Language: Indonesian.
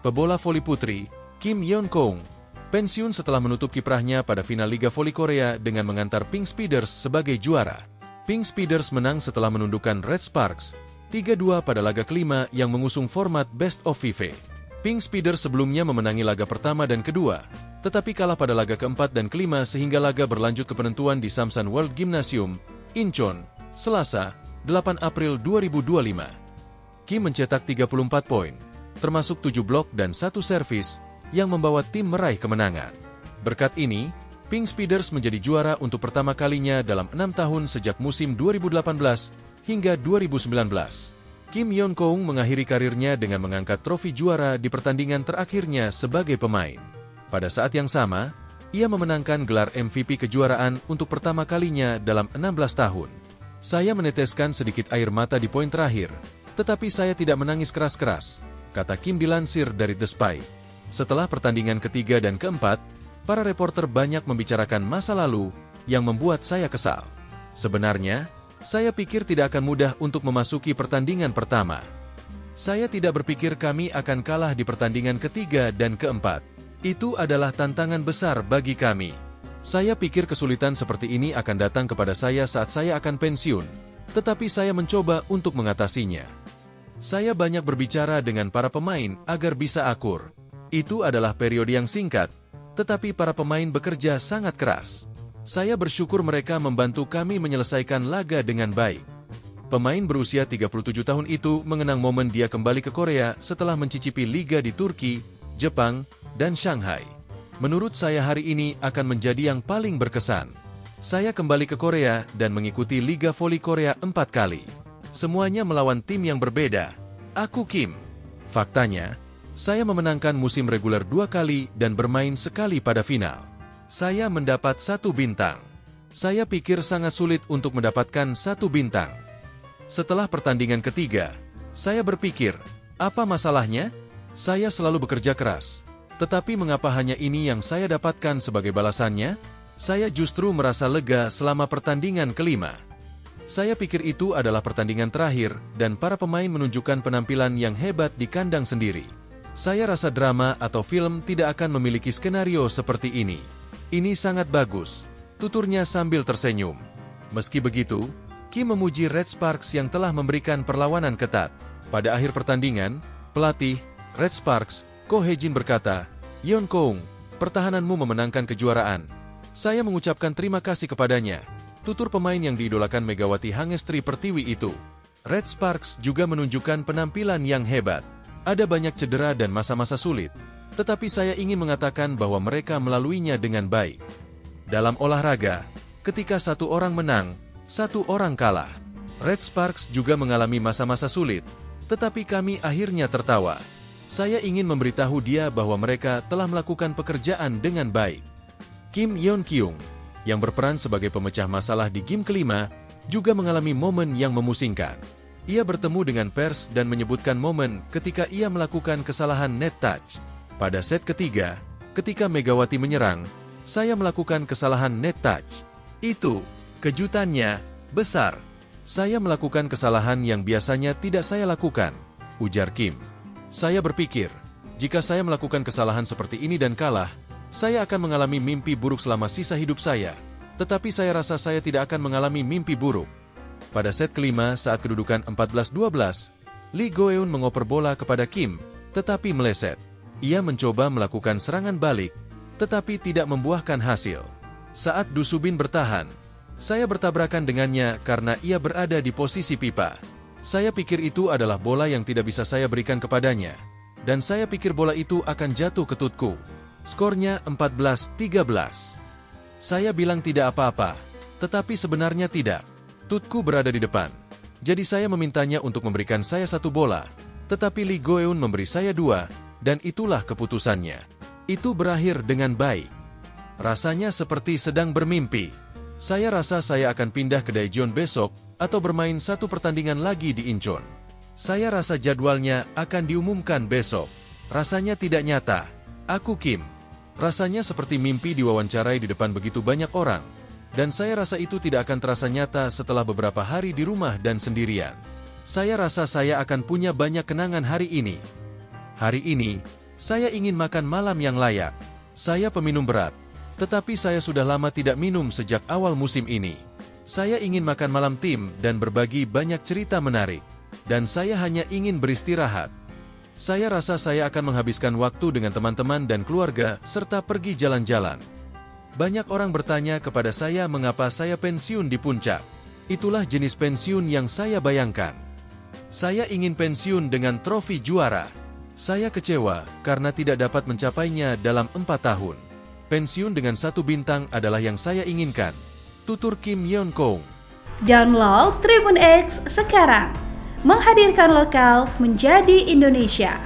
Pebola voli putri, Kim Yeon-keung, pensiun setelah menutup kiprahnya pada final Liga Voli Korea dengan mengantar Pink Speeders sebagai juara. Pink Speeders menang setelah menundukkan Red Sparks 3-2 pada laga kelima yang mengusung format Best of 5. Pink Speeders sebelumnya memenangi laga pertama dan kedua, tetapi kalah pada laga keempat dan kelima sehingga laga berlanjut ke penentuan di Samsan World Gymnasium, Incheon, Selasa, 8 April 2025. Kim mencetak 34 poin, termasuk 7 blok dan 1 servis, yang membawa tim meraih kemenangan. Berkat ini, Pink Speeders menjadi juara untuk pertama kalinya dalam 6 tahun sejak musim 2018 hingga 2019. Kim Yeon-keung mengakhiri karirnya dengan mengangkat trofi juara di pertandingan terakhirnya sebagai pemain. Pada saat yang sama, ia memenangkan gelar MVP kejuaraan untuk pertama kalinya dalam 16 tahun. Saya meneteskan sedikit air mata di poin terakhir, tetapi saya tidak menangis keras-keras, kata Kim dilansir dari The Spy. Setelah pertandingan ketiga dan keempat, para reporter banyak membicarakan masa lalu yang membuat saya kesal. Sebenarnya, saya pikir tidak akan mudah untuk memasuki pertandingan pertama. Saya tidak berpikir kami akan kalah di pertandingan ketiga dan keempat. Itu adalah tantangan besar bagi kami. Saya pikir kesulitan seperti ini akan datang kepada saya saat saya akan pensiun, tetapi saya mencoba untuk mengatasinya. Saya banyak berbicara dengan para pemain agar bisa akur. Itu adalah periode yang singkat, tetapi para pemain bekerja sangat keras. Saya bersyukur mereka membantu kami menyelesaikan laga dengan baik. Pemain berusia 37 tahun itu mengenang momen dia kembali ke Korea setelah mencicipi liga di Turki, Jepang, dan Shanghai. Menurut saya hari ini akan menjadi yang paling berkesan. Saya kembali ke Korea dan mengikuti Liga Voli Korea 4 kali. Semuanya melawan tim yang berbeda. Aku Kim. Faktanya, saya memenangkan musim reguler 2 kali dan bermain sekali pada final. Saya mendapat 1 bintang. Saya pikir sangat sulit untuk mendapatkan 1 bintang. Setelah pertandingan ketiga, saya berpikir, apa masalahnya? Saya selalu bekerja keras. Tetapi mengapa hanya ini yang saya dapatkan sebagai balasannya? Saya justru merasa lega selama pertandingan kelima. Saya pikir itu adalah pertandingan terakhir dan para pemain menunjukkan penampilan yang hebat di kandang sendiri. Saya rasa drama atau film tidak akan memiliki skenario seperti ini. Ini sangat bagus, tuturnya sambil tersenyum. Meski begitu, Kim memuji Red Sparks yang telah memberikan perlawanan ketat. Pada akhir pertandingan, pelatih Red Sparks, Ko Hye-jin berkata, "Yeon-keung, pertahananmu memenangkan kejuaraan. Saya mengucapkan terima kasih kepadanya." Tutur pemain yang diidolakan Megawati Hangestri Pertiwi itu. Red Sparks juga menunjukkan penampilan yang hebat. Ada banyak cedera dan masa-masa sulit, tetapi saya ingin mengatakan bahwa mereka melaluinya dengan baik. Dalam olahraga, ketika satu orang menang, satu orang kalah. Red Sparks juga mengalami masa-masa sulit, tetapi kami akhirnya tertawa. Saya ingin memberitahu dia bahwa mereka telah melakukan pekerjaan dengan baik. Kim Yeon-keung, yang berperan sebagai pemecah masalah di game kelima, juga mengalami momen yang memusingkan. Ia bertemu dengan pers dan menyebutkan momen ketika ia melakukan kesalahan net touch. Pada set ketiga, ketika Megawati menyerang, saya melakukan kesalahan net touch. Itu, kejutannya, besar. Saya melakukan kesalahan yang biasanya tidak saya lakukan, ujar Kim. Saya berpikir, jika saya melakukan kesalahan seperti ini dan kalah, saya akan mengalami mimpi buruk selama sisa hidup saya, tetapi saya rasa saya tidak akan mengalami mimpi buruk. Pada set kelima saat kedudukan 14-12, Lee Go-eun mengoper bola kepada Kim, tetapi meleset. Ia mencoba melakukan serangan balik, tetapi tidak membuahkan hasil. Saat Du Subin bertahan, saya bertabrakan dengannya karena ia berada di posisi pipa. Saya pikir itu adalah bola yang tidak bisa saya berikan kepadanya, dan saya pikir bola itu akan jatuh ke tutku. Skornya 14-13. Saya bilang tidak apa-apa, tetapi sebenarnya tidak. Tutku berada di depan. Jadi saya memintanya untuk memberikan saya 1 bola, tetapi Lee Go-eun memberi saya 2, dan itulah keputusannya. Itu berakhir dengan baik. Rasanya seperti sedang bermimpi. Saya rasa saya akan pindah ke Daejeon besok, atau bermain 1 pertandingan lagi di Incheon. Saya rasa jadwalnya akan diumumkan besok. Rasanya tidak nyata. Aku Kim. Rasanya seperti mimpi diwawancarai di depan begitu banyak orang. Dan saya rasa itu tidak akan terasa nyata setelah beberapa hari di rumah dan sendirian. Saya rasa saya akan punya banyak kenangan hari ini. Hari ini, Saya ingin makan malam yang layak. Saya peminum berat, tetapi saya sudah lama tidak minum sejak awal musim ini. Saya ingin makan malam tim dan berbagi banyak cerita menarik. Dan saya hanya ingin beristirahat. Saya rasa saya akan menghabiskan waktu dengan teman-teman dan keluarga, serta pergi jalan-jalan. Banyak orang bertanya kepada saya mengapa saya pensiun di puncak. Itulah jenis pensiun yang saya bayangkan. Saya ingin pensiun dengan trofi juara. Saya kecewa karena tidak dapat mencapainya dalam 4 tahun. Pensiun dengan 1 bintang adalah yang saya inginkan. Tutur Kim Yeon Kong. Download Tribun X sekarang. Menghadirkan lokal menjadi Indonesia.